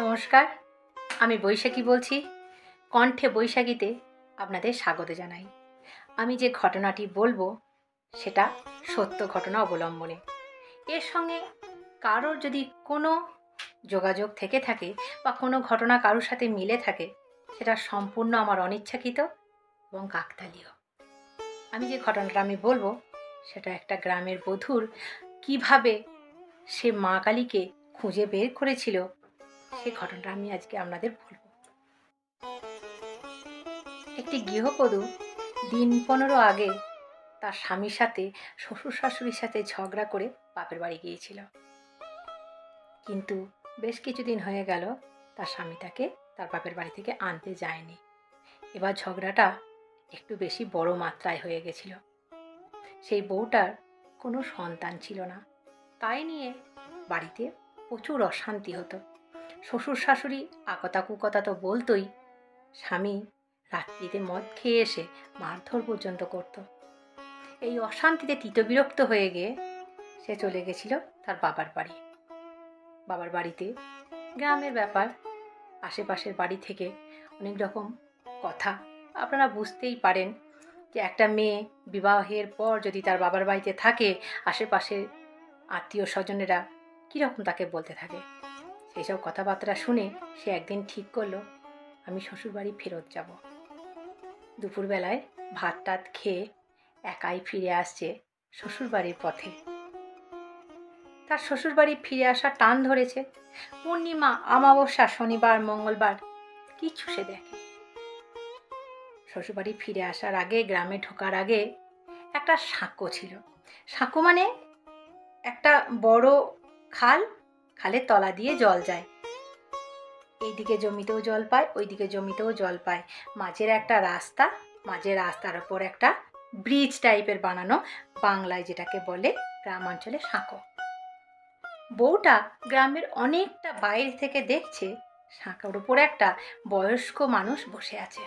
নমস্কার, আমি বৈশাখী বলছি। কণ্ঠে বৈশাখীতে আপনাদের স্বাগত জানাই। আমি যে ঘটনাটি বলবো সেটা সত্য ঘটনা অবলম্বনে। এর সঙ্গে কারোর যদি কোনো যোগাযোগ থেকে থাকে বা কোনো ঘটনা কারোর সাথে মিলে থাকে, সেটা সম্পূর্ণ আমার অনিচ্ছাকৃত এবং কাকতালীয়। আমি যে ঘটনাটা আমি বলবো সেটা একটা গ্রামের বধূর কিভাবে সে মা কালীকে খুঁজে বের করেছিল, সেই ঘটনাটা আমি আজকে আপনাদের বলবো। একটি গৃহবধূ দিন 15 আগে তার স্বামীর সাথে শ্বশুর শাশুড়ির সাথে ঝগড়া করে বাপের বাড়ি গিয়েছিল। কিন্তু বেশ কিছুদিন হয়ে গেল তার স্বামী তাকে তার বাপের বাড়ি থেকে আনতে যায়নি। এবার ঝগড়াটা একটু বেশি বড় মাত্রায় হয়ে গেছিল। সেই বউটার কোনো সন্তান ছিল না, তাই নিয়ে বাড়িতে প্রচুর অশান্তি হতো। শ্বশুর শাশুড়ি আকতা কুকতা তো বলতোই, স্বামী রাত্রিতে মদ খেয়ে এসে মারধর পর্যন্ত করত। এই অশান্তিতে তিতবিরক্ত হয়ে গিয়ে সে চলে গেছিল তার বাবার বাড়ি। বাবার বাড়িতে গ্রামের ব্যাপার, আশেপাশের বাড়ি থেকে অনেক রকম কথা আপনারা বুঝতেই পারেন যে একটা মেয়ে বিবাহের পর যদি তার বাবার বাড়িতে থাকে, আশেপাশের আত্মীয় স্বজনেরা কীরকম তাকে বলতে থাকে। সেই সব কথাবার্তা শুনে সে একদিন ঠিক করলো, আমি শ্বশুরবাড়ি ফেরত যাব। দুপুরবেলায় ভাত টাত খেয়ে একাই ফিরে আসছে শ্বশুরবাড়ির পথে। তার শ্বশুরবাড়ি ফিরে আসা টান ধরেছে। পূর্ণিমা, অমাবস্যা, শনিবার, মঙ্গলবার কিছু সে দেখে। শ্বশুরবাড়ি ফিরে আসার আগে, গ্রামে ঢোকার আগে একটা সাঁকো ছিল। সাঁকো মানে একটা বড় খাল, খালের তলা দিয়ে জল যায়। এইদিকে জমিতেও জল পায়, ওইদিকে জমিতেও জল পায়। মাঝের একটা রাস্তা, মাঝের রাস্তার ওপর একটা ব্রিজ টাইপের বানানো, বাংলায় যেটাকে বলে গ্রাম অঞ্চলে সাঁকো। বউটা গ্রামের অনেকটা বাইরে থেকে দেখছে সাঁকোর উপর একটা বয়স্ক মানুষ বসে আছে।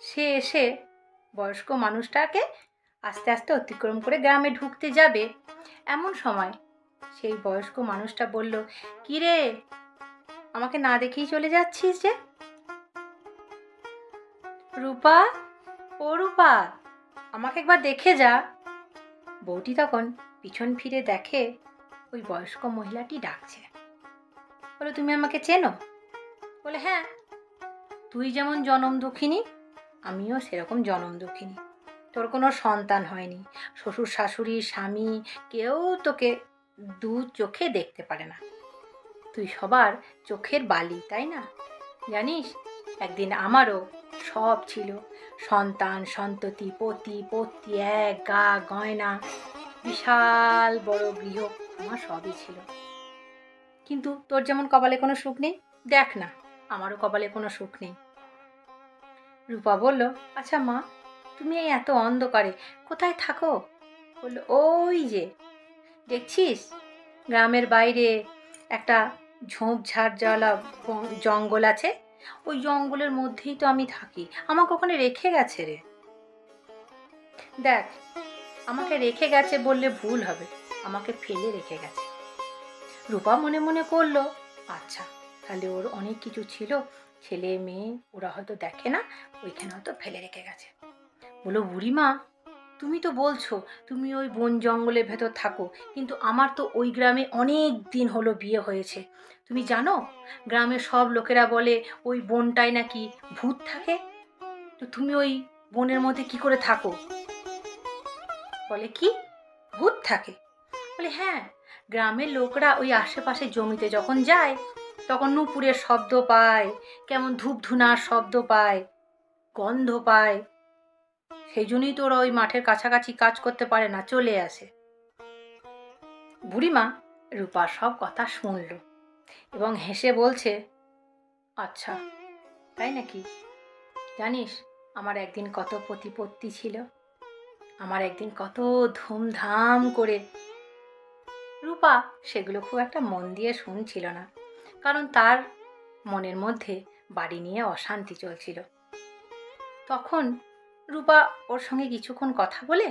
সে এসে বয়স্ক মানুষটাকে আস্তে আস্তে অতিক্রম করে গ্রামে ঢুকতে যাবে। এমন সময় সেই বয়স্ক মানুষটা বলল, কি রে, আমাকে না দেখেই চলে যাচ্ছিস যে? রূপা, ও রূপা, আমাকে একবার দেখে যা। বউটি তখন পিছন ফিরে দেখে ওই বয়স্ক মহিলাটি ডাকছে। বলে, তুমি আমাকে চেনো? বলে, হ্যাঁ, তুই যেমন জনম দুঃখিনী, আমিও সেরকম জনম দুঃখিনী। তোর কোনো সন্তান হয়নি, শ্বশুর শাশুড়ি স্বামী কেউ তোকে দু চোখে দেখতে পারে না। তুই সবার চোখের বালি, তাই না? জানিস, একদিন আমারও সব ছিল, সন্তান সন্ততি, পতি পত্নী, এক গা গয়না, বিশাল বড় গৃহ, আমার সবই ছিল। কিন্তু তোর যেমন কপালে কোনো সুখ নেই, দেখ না, আমারও কপালে কোনো সুখ নেই। রূপা বলল, আচ্ছা মা, তুমি এই এত অন্ধকারে কোথায় থাকো? বলল, ওই যে দেখছিস গ্রামের বাইরে একটা ঝোপঝাড় জ্বালা জঙ্গল আছে, ওই জঙ্গলের মধ্যেই তো আমি থাকি। আমাকে ওখানে রেখে গেছে রে। দেখ, আমাকে রেখে গেছে বললে ভুল হবে, আমাকে ফেলে রেখে গেছে। রূপা মনে মনে করলো, আচ্ছা, তাহলে ওর অনেক কিছু ছিল, ছেলে মেয়ে ওরা হয়তো দেখে না, ওইখানে হয়তো ফেলে রেখে গেছে। বলো, বুড়িমা, তুমি তো বলছো তুমি ওই বন জঙ্গলের ভেতর থাকো, কিন্তু আমার তো ওই গ্রামে অনেক দিন হলো বিয়ে হয়েছে। তুমি জানো, গ্রামের সব লোকেরা বলে ওই বনটায় নাকি ভূত থাকে। তো তুমি ওই বনের মধ্যে কি করে থাকো? বলে, কি ভূত থাকে? বলে, হ্যাঁ, গ্রামের লোকরা ওই আশেপাশে জমিতে যখন যায় তখন নুপুরের শব্দ পায়, কেমন ধূপধুনার শব্দ পায়, গন্ধ পায়, সেই জন্যই তো ওরা ওই মাঠের কাছাকাছি কাজ করতে পারে না, চলে আসে। বুড়িমা রূপার সব কথা শুনল এবং হেসে বলছে, আচ্ছা, তাই নাকি? জানিস, আমার একদিন কত প্রতিপত্তি ছিল, আমার একদিন কত ধুমধাম করে। রূপা সেগুলো খুব একটা মন দিয়ে শুনছিল না, কারণ তার মনের মধ্যে বাড়ি নিয়ে অশান্তি চলছিল। তখন রূপা ওর সঙ্গে কিছুক্ষণ কথা বলে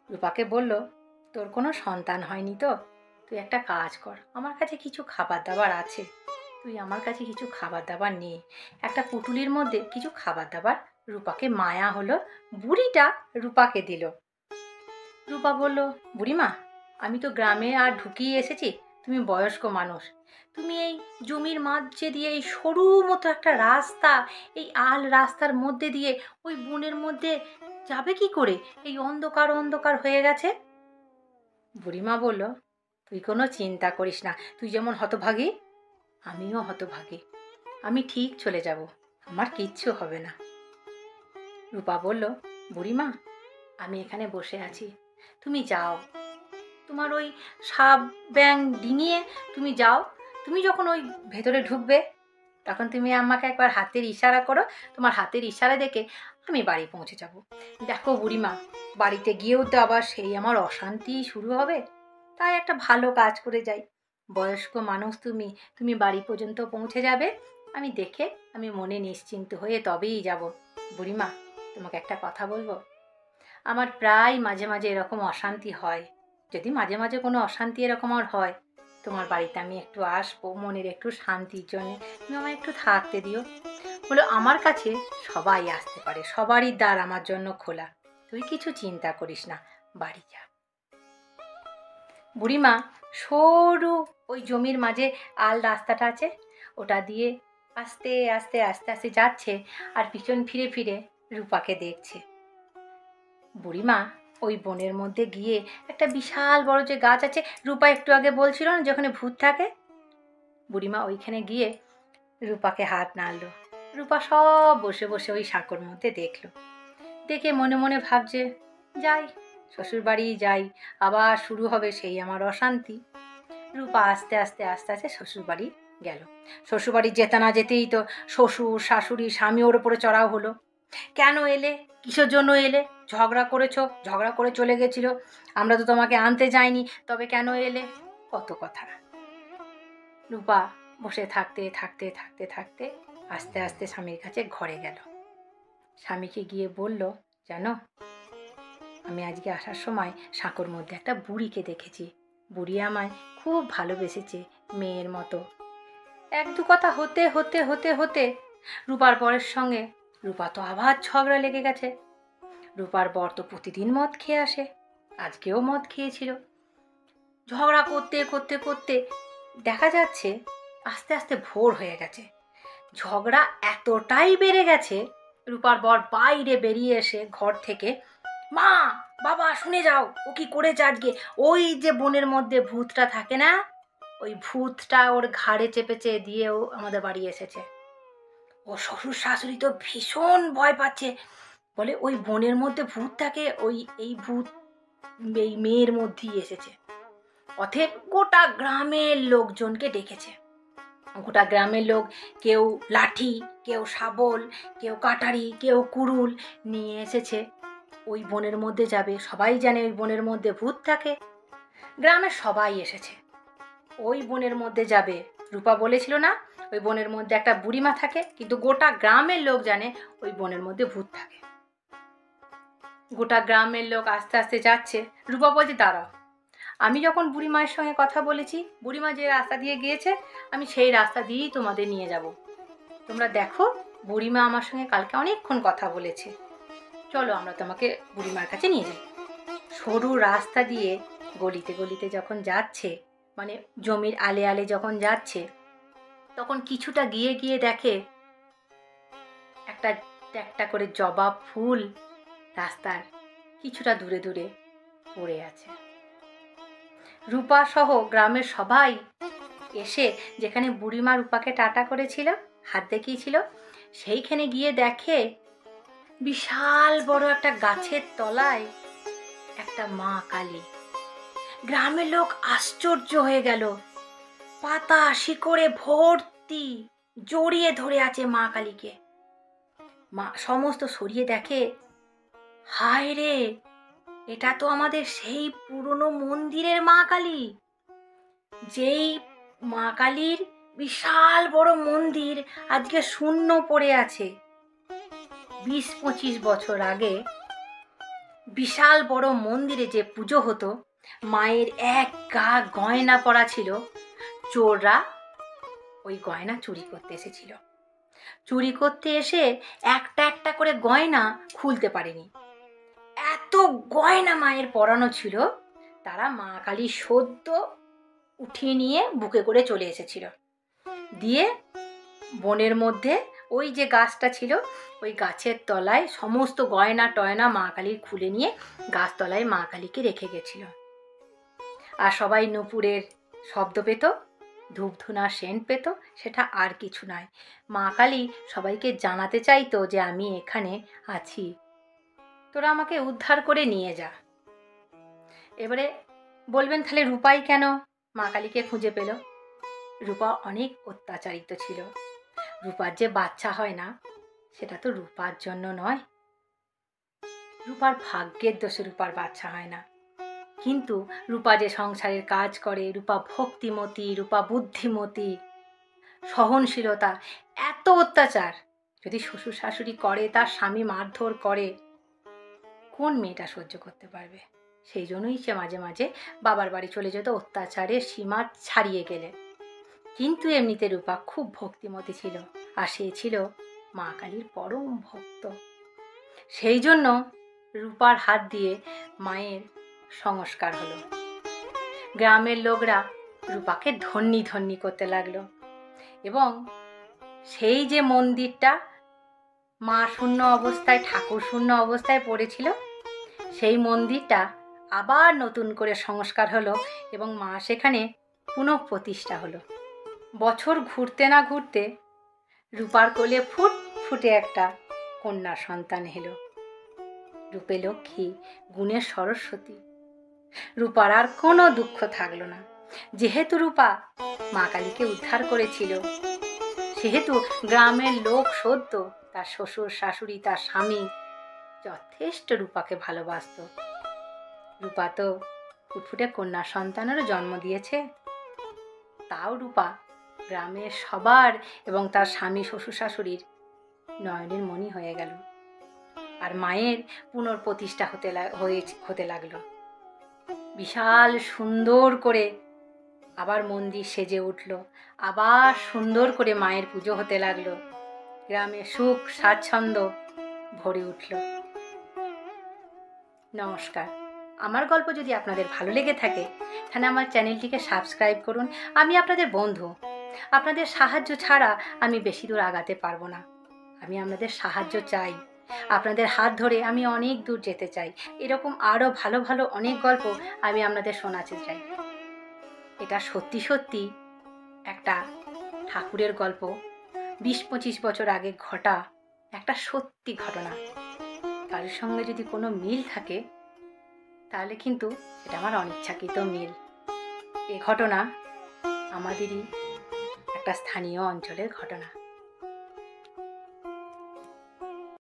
রূপাকে বলল, তোর কোনো সন্তান হয়নি তো, তুই একটা কাজ কর, আমার কাছে কিছু খাবার দাবার আছে, তুই আমার কাছে কিছু খাবার দাবার নিয়ে একটা পুটুলির মধ্যে কিছু খাবার দাবার রূপাকে মায়া হলো, বুড়িটা রূপাকে দিল। রূপা বলল, বুড়িমা আমি তো গ্রামে আর ঢুকিয়ে এসেছি, তুমি বয়স্ক মানুষ, তুমি এই জমির মাঝে দিয়ে এই সরু মতো একটা রাস্তা, এই আল রাস্তার মধ্যে দিয়ে ওই বনের মধ্যে যাবে কি করে? এই অন্ধকার অন্ধকার হয়ে গেছে। বুড়িমা বলল, তুই কোনো চিন্তা করিস না, তুই যেমন হতভাগী আমিও হতভাগী, আমি ঠিক চলে যাব, আমার কিচ্ছু হবে না। রূপা বলল, বুড়িমা আমি এখানে বসে আছি, তুমি যাও, তোমার ওই সাপ ব্যাং ডিঙিয়ে তুমি যাও, তুমি যখন ওই ভেতরে ঢুকবে তখন তুমি আমাকে একবার হাতের ইশারা করো, তোমার হাতের ইশারা দেখে আমি বাড়ি পৌঁছে যাব। দেখো বুড়িমা, বাড়িতে গিয়েও তো আবার সেই আমার অশান্তি শুরু হবে, তাই একটা ভালো কাজ করে যাই। বয়স্ক মানুষ তুমি, তুমি বাড়ি পর্যন্ত পৌঁছে যাবে, আমি দেখে আমি মনে নিশ্চিন্ত হয়ে তবেই যাব। বুড়িমা তোমাকে একটা কথা বলবো, আমার প্রায় মাঝে মাঝে এরকম অশান্তি হয়, যদি মাঝে মাঝে কোনো অশান্তি এরকম আর হয়, তোমার বাড়িতে আমি একটু আসবো মনের একটু শান্তির জন্যে, তুমি আমায় একটু থাকতে দিও। বলো, আমার কাছে সবাই আসতে পারে, সবারই দ্বার আমার জন্য খোলা, তুই কিছু চিন্তা করিস না, বাড়ি যা। বুড়িমা সরু ওই জমির মাঝে আল রাস্তাটা আছে, ওটা দিয়ে আস্তে আস্তে আস্তে আস্তে যাচ্ছে আর পিছন ফিরে ফিরে রূপাকে দেখছে। বুড়িমা ওই বনের মধ্যে গিয়ে একটা বিশাল বড় যে গাছ আছে, রূপা একটু আগে বলছিল না যেখানে ভূত থাকে, বুড়িমা ওইখানে গিয়ে রূপাকে হাত নাড়ল। রূপা সব বসে বসে ওই সাঁকোর মধ্যে দেখলো, দেখে মনে মনে ভাবছে, যাই শ্বশুর বাড়ি যাই, আবার শুরু হবে সেই আমার অশান্তি। রূপা আস্তে আস্তে আস্তে আস্তে শ্বশুর বাড়ি গেল। শ্বশুর বাড়ি যেতে না যেতেই তো শ্বশুর শাশুড়ি স্বামী ওর উপরে চড়াও হলো, কেন এলে, কিসের জন্য এলে, ঝগড়া করেছো, ঝগড়া করে চলে গেছিল, আমরা তো তোমাকে আনতে যাইনি, তবে কেন এলে, কত কথা। রূপা বসে থাকতে থাকতে থাকতে থাকতে আস্তে আস্তে স্বামীর কাছে ঘরে গেল। স্বামীকে গিয়ে বলল, জানো আমি আজকে আসার সময় সাঁকোর মধ্যে একটা বুড়িকে দেখেছি, বুড়ি আমায় খুব ভালোবেসেছে মেয়ের মতো। এক দু কথা হতে হতে হতে হতে রূপার বরের সঙ্গে রূপা তো আবার ঝগড়া লেগে গেছে। রূপার বর তো প্রতিদিন মদ খেয়ে আসে, আজকেও মদ খেয়েছিল। ঝগড়া করতে করতে করতে দেখা যাচ্ছে আস্তে আস্তে ভোর হয়ে গেছে, ঝগড়া এতটাই বেড়ে গেছে, রূপার বর বাইরে বেরিয়ে এসে ঘর থেকে, মা বাবা শুনে যাও, ও কি করেছে আজকে, ওই যে বনের মধ্যে ভূতটা থাকে না, ওই ভূতটা ওর ঘাড়ে চেপেছে দিয়েও আমাদের বাড়ি এসেছে। ও শ্বশুর শাশুড়ি তো ভীষণ ভয় পাচ্ছে, বলে ওই বনের মধ্যে ভূত থাকে, এই ভূত এই মেয়ের মধ্যেই এসেছে। অতএব গোটা গ্রামের লোকজনকে ডেকেছে, গোটা গ্রামের লোক কেউ লাঠি, কেউ শাবল, কেউ কাটারি, কেউ কুড়ুল নিয়ে এসেছে, ওই বনের মধ্যে যাবে। সবাই জানে ওই বনের মধ্যে ভূত থাকে, গ্রামের সবাই এসেছে, ওই বনের মধ্যে যাবে। রূপা বলেছিল না ওই বনের মধ্যে একটা বুড়িমা থাকে, কিন্তু গোটা গ্রামের লোক জানে ওই বনের মধ্যে ভূত থাকে। গোটা গ্রামের লোক আস্তে আস্তে যাচ্ছে। রূপা বলছে, দাঁড়াও, আমি যখন বুড়িমায়ের সঙ্গে কথা বলেছি, বুড়িমা যে রাস্তা দিয়ে গিয়েছে আমি সেই রাস্তা দিয়েই তোমাদের নিয়ে যাব, তোমরা দেখো বুড়িমা আমার সঙ্গে কালকে অনেকক্ষণ কথা বলেছে, চলো আমরা তোমাকে বুড়িমার কাছে নিয়ে যাই। সরু রাস্তা দিয়ে গলিতে গলিতে যখন যাচ্ছে, মানে জমির আলে আলে যখন যাচ্ছে, তখন কিছুটা গিয়ে গিয়ে দেখে একটা একটা করে জবা ফুল রাস্তার কিছুটা দূরে দূরে পড়ে আছে। রূপা সহ গ্রামের সবাই এসে যেখানে বুড়িমা রূপাকে টাটা করেছিল, হাত দেখিয়েছিল, সেইখানে গিয়ে দেখে বিশাল বড় একটা গাছের তলায় একটা মা কালী। গ্রামের লোক আশ্চর্য হয়ে গেল, পাতা শিকড়ে ভর্তি, জড়িয়ে ধরে আছে মা কালীকে। মা সমস্ত সরিয়ে দেখে, হায় রে, এটা তো আমাদের সেই পুরনো মন্দিরের মা কালী, যেই মা কালীর বিশাল বড় মন্দির আজকে শূন্য পড়ে আছে। 20-25 বছর আগে বিশাল বড় মন্দিরে যে পুজো হতো, মায়ের এক গা গয়না পরা ছিল, চোররা ওই গয়না চুরি করতে এসেছিল। চুরি করতে এসে একটা একটা করে গয়না খুলতে পারেনি। এত গয়না মায়ের পরানো ছিল, তারা মা কালী সদ্য উঠিয়ে নিয়ে বুকে করে চলে এসেছিল। দিয়ে বনের মধ্যে ওই যে গাছটা ছিল, ওই গাছের তলায় সমস্ত গয়না টয়না মা কালীর খুলে নিয়ে গাছতলায় মা কালীকে রেখে গেছিল। আর সবাই নূপুরের শব্দ পেত, ধূপধুনা সেন্ট পেত, সেটা আর কিছু নয়। মা কালী সবাইকে জানাতে চাইতো যে আমি এখানে আছি, তোরা আমাকে উদ্ধার করে নিয়ে যা। এবারে বলবেন তাহলে রূপাই কেন মা কালীকে খুঁজে পেল? রূপা অনেক অত্যাচারিত ছিল। রূপার যে বাচ্চা হয় না, সেটা তো রূপার জন্য নয়, রূপার ভাগ্যের দোষে রূপার বাচ্চা হয় না। কিন্তু রূপা যে সংসারের কাজ করে, রূপা ভক্তিমতী, রূপা বুদ্ধিমতী, সহনশীলতা, এত অত্যাচার যদি শ্বশুর শাশুড়ি করে, তার স্বামী মারধর করে, কোন মেয়েটা সহ্য করতে পারবে? সেই জন্যই সে মাঝে মাঝে বাবার বাড়ি চলে যেত অত্যাচারের সীমা ছাড়িয়ে গেলে। কিন্তু এমনিতে রূপা খুব ভক্তিমতী ছিল, আর সে ছিল মা কালীর পরম ভক্ত। সেই জন্য রূপার হাত দিয়ে মায়ের সংস্কার হলো। গ্রামের লোকরা রূপাকে ধন্যি ধন্যি করতে লাগলো, এবং সেই যে মন্দিরটা মা শূন্য অবস্থায়, ঠাকুর শূন্য অবস্থায় পড়েছিল, সেই মন্দিরটা আবার নতুন করে সংস্কার হলো এবং মা সেখানে পুনঃ প্রতিষ্ঠা হলো। বছর ঘুরতে না ঘুরতে রূপার কোলে ফুটে একটা কন্যা সন্তান এলো। রূপে লক্ষ্মী, গুণের সরস্বতী। রূপার আর কোনো দুঃখ থাকলো না। যেহেতু রূপা মা কালীকে উদ্ধার করেছিল, সেহেতু গ্রামের লোক সদ্য, তার শ্বশুর শাশুড়ি, তার স্বামী যথেষ্ট রূপাকে ভালোবাসত। রূপা তো ফুটফুটে কন্যা সন্তানেরও জন্ম দিয়েছে। তাও রূপা গ্রামের সবার এবং তার স্বামী শ্বশুর শাশুড়ির নয়নের মণি হয়ে গেল। আর মায়ের পুনঃপ্রতিষ্ঠা হতে লাগলো। বিশাল সুন্দর করে আবার মন্দির সেজে উঠল, আবার সুন্দর করে মায়ের পুজো হতে লাগলো। গ্রামে সুখ স্বাচ্ছন্দ্য ভরে উঠল। নমস্কার। আমার গল্প যদি আপনাদের ভালো লেগে থাকে, তাহলে আমার চ্যানেলটিকে সাবস্ক্রাইব করুন। আমি আপনাদের বন্ধু। আপনাদের সাহায্য ছাড়া আমি বেশি দূর আগাতে পারবো না। আমি আপনাদের সাহায্য চাই। আপনাদের হাত ধরে আমি অনেক দূর যেতে চাই। এরকম আরও ভালো ভালো অনেক গল্প আমি আপনাদের শোনাতে চাই। এটা সত্যি সত্যি একটা ঠাকুরের গল্প, 20-25 বছর আগে ঘটা একটা সত্যি ঘটনা। কারোর সঙ্গে যদি কোনো মিল থাকে, তাহলে কিন্তু এটা আমার অনিচ্ছাকৃত মিল। এ ঘটনা আমাদেরই একটা স্থানীয় অঞ্চলের ঘটনা।